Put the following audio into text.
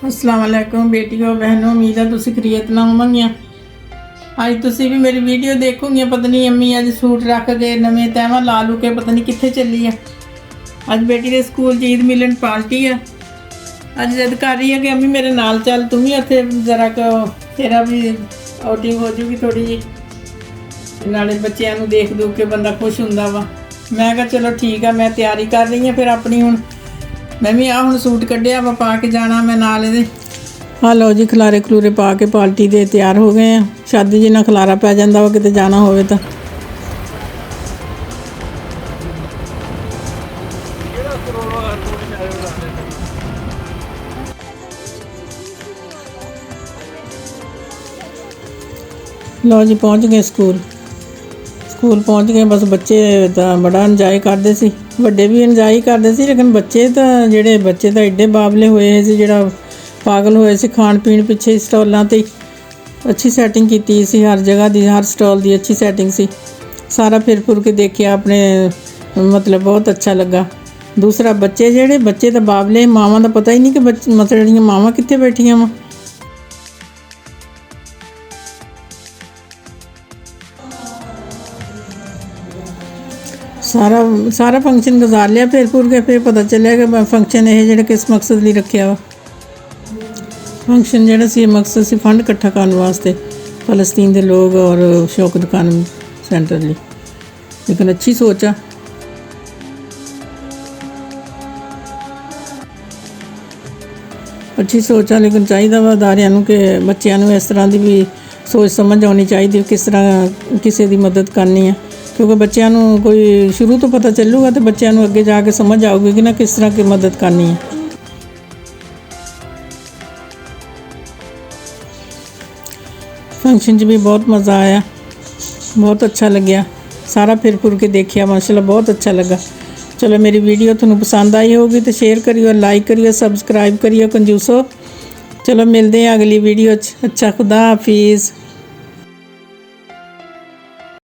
अस्सलाम वालेकुम बेटियों बहनों, उम्मीद है तुसी खरीत ना होवोगियां। अज तुसी भी मेरी वीडियो देखोगे। पता नहीं अम्मी अज सूट रख गए नवे तैवा ला लू के पता नहीं कित्थे चली है। अज बेटी के स्कूल च ईद मिलन पार्टी है। अज जद कर रही है कि अम्मी मेरे नाल चल, तू भी उत्थे जरा तेरा भी आउटिंग हो जूगी थोड़ी जी, नाले बच्चों को देख दूख के बंदा खुश होंदा वा। मैं कहा चलो ठीक है, मैं तैयारी कर रही हूँ। फिर अपनी हुण मैं भी हुण सूट कढ़िया वा पा के जाना मैं नाल इहदे। हाँ लो जी, खलारे खलूरे पा के पार्टी दे तैयार हो गए हैं। शादी जिन्ना खलारा पै जांदा वा किते जाना होवे तां। लो जी पहुँच गए स्कूल पहुँच गए। बस बच्चे तो बड़ा इंजॉय करते सी, वड्डे भी इंजॉय करते सी, लेकिन बच्चे तो जेडे बच्चे तो एडे बाबले होए सी, जेड़ा पागल होए सी खाण पीण पिछे स्टॉलों ते। अच्छी सैटिंग की सी हर जगह दी, हर स्टॉल की अच्छी सैटिंग सी। सारा फिर फुर के देखिया अपने, मतलब बहुत अच्छा लगा। दूसरा बच्चे तो बाबले, मावां का पता ही नहीं कि मतलब जड़ियाँ मावां कित्थे बैठियां वा। सारा फंक्शन गुजार लिया फिर फुर के। फिर पता चलिया कि फंक्शन ये जो किस मकसद लिए रखा वा। फंक्शन जोड़ा सी मकसद से फंड इकट्ठा करने वास्ते, फलस्तीन के लोग और शौकत खान सेंटर लिए। लेकिन अच्छी सोच आ। लेकिन चाहिए वा अदारियां कि बच्चों इस तरह की भी सोच समझ आनी चाहिए, किस तरह किसी की मदद करनी है। क्योंकि बच्चों कोई शुरू तो पता चलूगा तो बच्चों अगे जाके समझ आऊगी कि ना किस तरह की मदद करनी है। फंक्शन भी बहुत मज़ा आया, बहुत अच्छा लग्या। सारा फिर फुर के देखिया, माशाल्लाह बहुत अच्छा लगा। चलो मेरी वीडियो तुहानू पसंद आई होगी तो शेयर करियो, लाइक करियो, सबसक्राइब करियो कंजूसो। चलो मिलते हैं अगली वीडियो। अच्छा, खुदा हाफिज़।